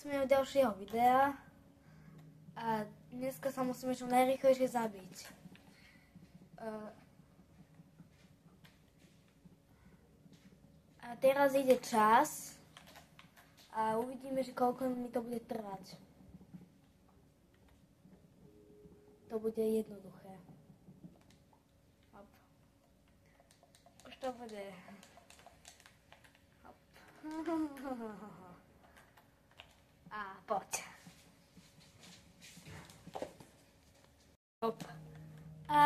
sme u ďalšieho videa a dneska sa musíme čo najrýchlejšie zabiť. A teraz ide čas a uvidíme, že koľko mi to bude trvať. To bude jednoduché. Hop. Už to bude. Hop. A poď. Hop. A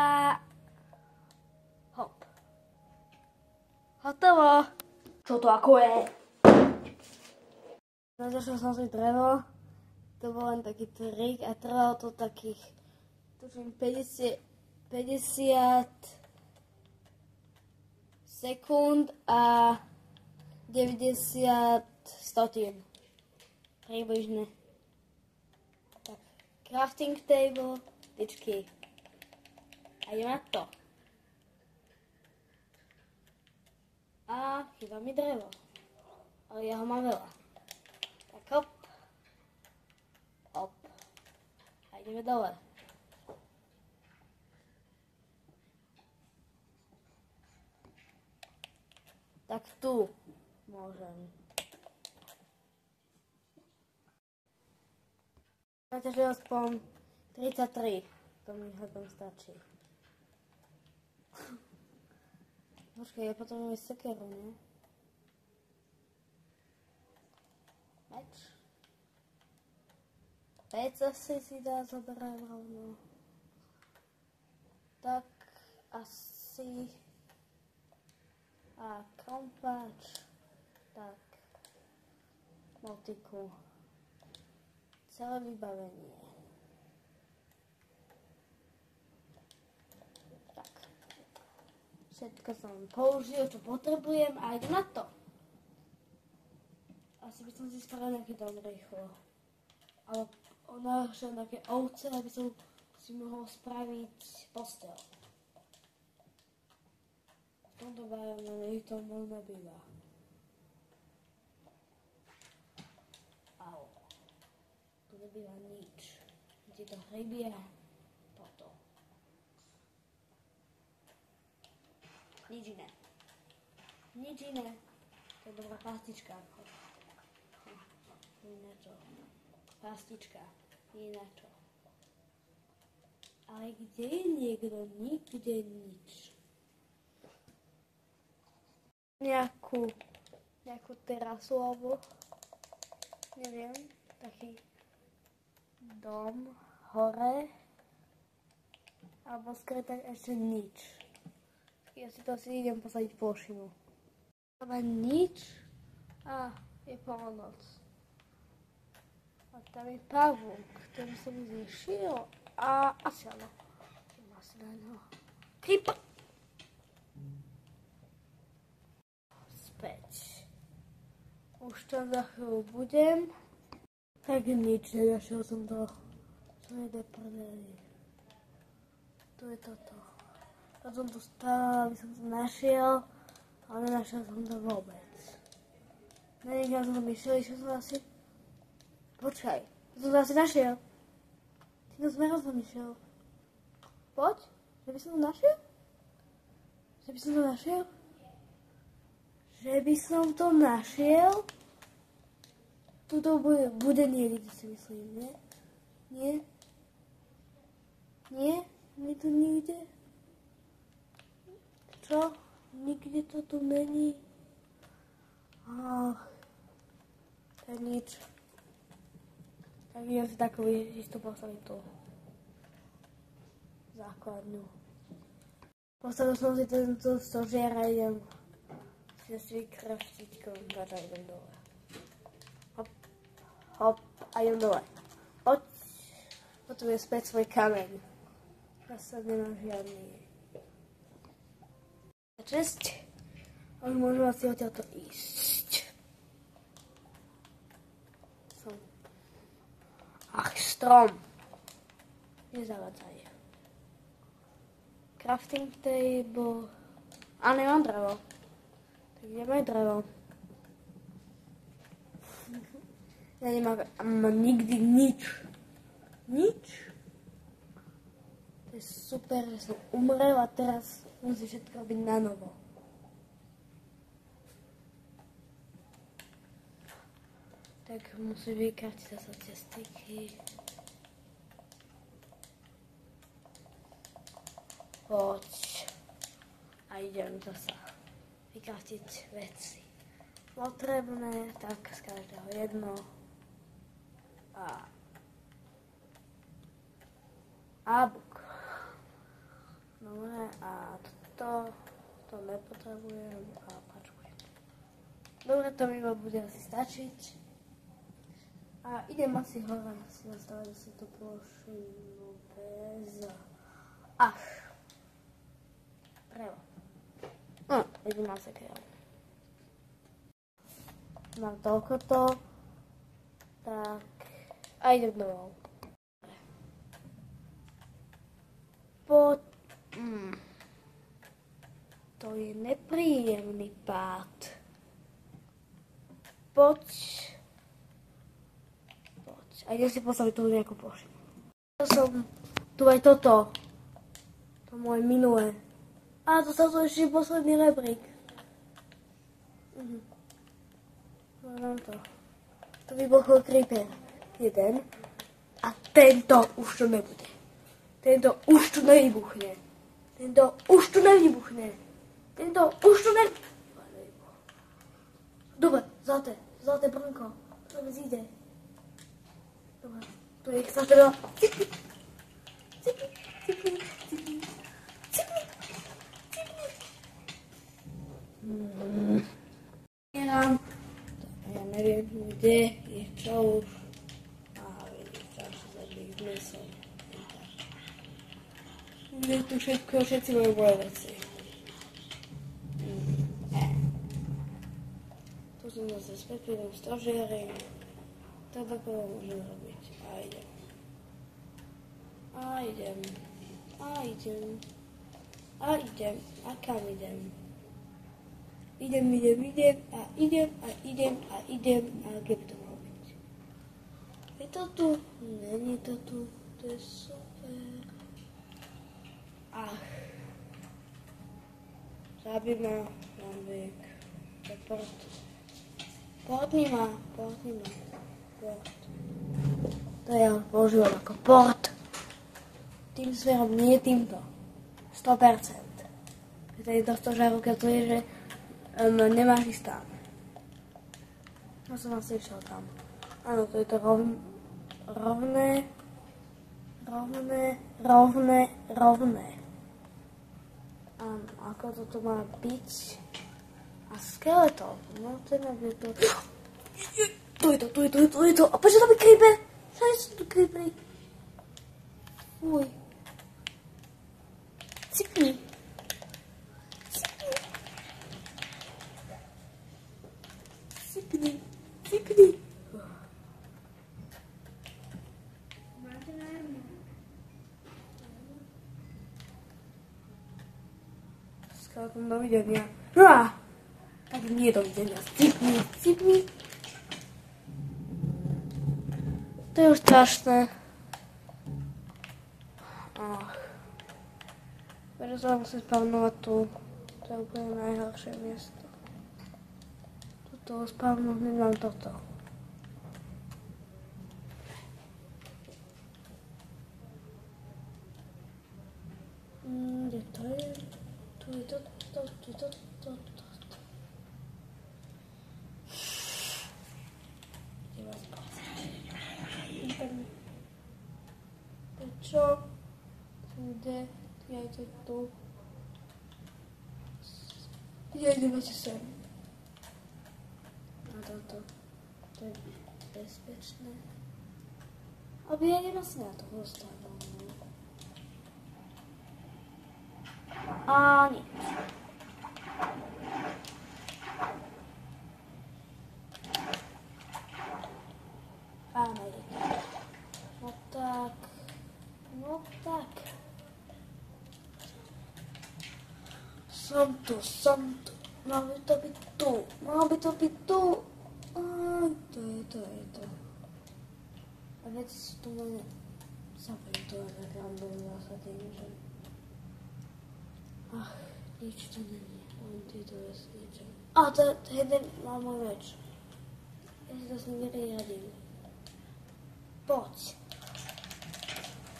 hop. Hotovo. Čo to ako je? Nazašla som si drevo. To bol len taký trik a trvalo to takých, tuším, 50 sekúnd a 90 stotín. Približne. Tak, crafting table, tyčky. A ideme na to. A chýba mi drevo. Ale ja ho mám veľa. Tak hop. Hop. A ideme dole. Tak tu môžem. Takže aspoň 33. To mi hľadom stačí. Počkaj, ja potom aj sekeru, nie? Meč. Meč asi si dá zoberať rovno. Tak asi. A krompáč. Tak. Motiku. Celé vybavenie. Tak. Všetko som použil, čo potrebujem a idem na to. Asi by som si spravil nejaký dom rýchlo. Ale našel také ovce, aby som si mohol spraviť postel. V tomto bajome ich to možno býva. Au. Tu nebýva nič. Tieto hryby a toto. Nič iné. Nič iné. To je dobrá pastička. Nie na čo. Pastička. Nie na čo. Ale kde je niekto? Nikde nič. Nejakú terasu alebo neviem, taký dom hore alebo skrytať ešte nič. Ja si to asi idem posadiť plošinu. Ale nič a je polnoc. A tam je pavúk, ktorý som zješiel a asi áno. Asi na ňo. Creeper! Späť. Už tam za chvíľu budem. Tak nič, nenašiel som to. Čo je deprdeli. Tu je toto. Ja som tu stál, aby som to našiel, ale nenašiel som to vôbec. Nenechal som išiel som asi. Počkaj, to som to asi našiel. Týmto smerom som išiel. Poď, že by som to našiel? Že by som to našiel? Že by som to našiel? Tuto bude niekde, si myslím, nie? Nie? Nie? Nie tu nikde? Čo? Nikde to tu není? Ach, tak nič. Tak idem si takový isto postaviť tú základňu. Postavil som si tento stožiar a idem si vykraftiť komentáč a idem dole. Hop, hop a idem dole. Poď. Potom je späť svoj kameň. Ja sa nemám žiadny. Česť. A už môžem asi odtiaľto ísť. Ach, strom. Nezavadzaj. Crafting table. A nemám drevo. Tak ideme aj drevo. Ja nemám nikdy nič. Nič. To je super, že som umrel a teraz musím všetko robiť na novo. Tak musím vykratiť zase tie styky. Poď. A idem zase vykratiť veci. Potrebné, tak z každého jedno. A buk. Dobre, a to nepotrebujem a pačkujem. Dobre, to mi bude asi stačiť. A idem asi hore, si nastaviť si to plošinu bez až. Prevo. No, idem na sekeru. Mám toľko to. Tak. A idem domov. To je nepríjemný pád. Poď. A idem si postaviť tú nejakú plošinu. Tu aj toto. To moje minulé. A to sa tu ešte posledný rebrík. Mám to. To vybuchol creeper. Jeden. A tento už to nebude. Tento už tu nevybuchne. Tento už tu nevybuchne. Dobre, zlaté brnko. To mi zíde. Dobre, to je sa teda. Cipni. Ja neviem, kde je čo už. Vidíš, čo sa zabíš mysel. Kde tu všetci majú moje veci. Tu som zase späť, prídem stožiari. To takové môžem robiť. A idem. A kam idem? Idem. A kde by to malo byť? Je to tu? Není to tu. To je super. Zabíme Lambík. To je port. Port. To ja používam ako port. Tým smerom, nie týmto. 100%. Keď to stožár ukazuje, že nemáš istán. Ja som asi išiel tam. Áno, to je to rovné. Áno, ako toto má byť? A skeletón. No, ten je to. Tu je to. A prečo tam je creeper? Všade sú tu creepery. Fuj. Cipni. Skeleton, dovidenia. Tak nie dovidenia. Cipni. To je už strašné. Preto sa musím spavnovať tu. To je úplne najhoršie miesto. Tuto spavnúť nemám toto. Kde to je? Tu je to. Kde vás pozrieť? Prečo? Kde? Ja idem tu. Ja idem asi sem. A toto. To je bezpečné. Aby ja idem asi na to postavu. A nič. Áno, no tak. Som tu. Mal by to byť tu. To je to. A veci si tu len zabijem to aj random zasadenie, že... Ach, nič to není, len tieto vesnice. A to jeden má môj meč. Ja si to s ním neriadím. Poď.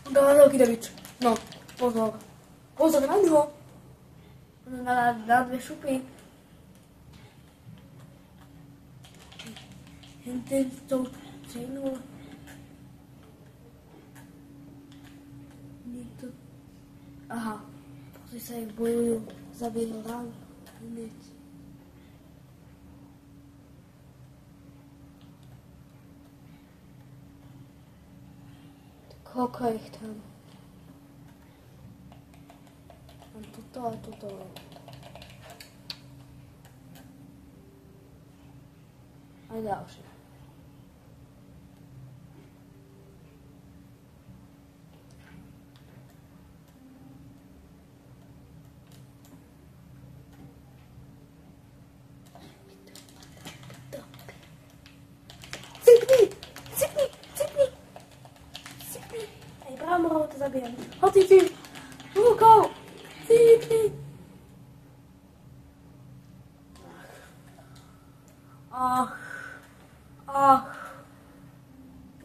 Dáva veľký damage. No, pozor. Pozor na ňo. Na dve šupy. Ten s tou cenou. Niekto... Aha. Pozri sa, jak bojujú. Zabil rán. Hneď. Koľko ich tam? Mám tuto a tuto. Aj ďalšie. Bramorov to zabijem. Hodí ty! Rukou! Cípni! Ach.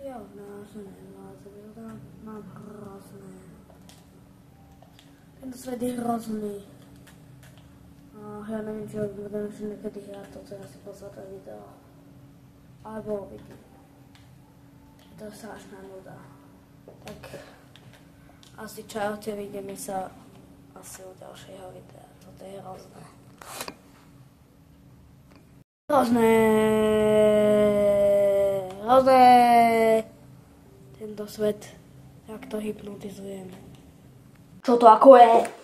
Ja už nevlázem. Mám hrozné. Tento svet je hrozný. Ja neviem, či budem ešte niekedy hrať to, co ja si pozrieť to video. Alebo uvidím. To je strašná nuda. Tak asi čaute, vidíme sa asi u ďalšieho videa. Toto je hrozné. Hrozné. Tento svet, jak to hypnotizujeme. Čo to ako je?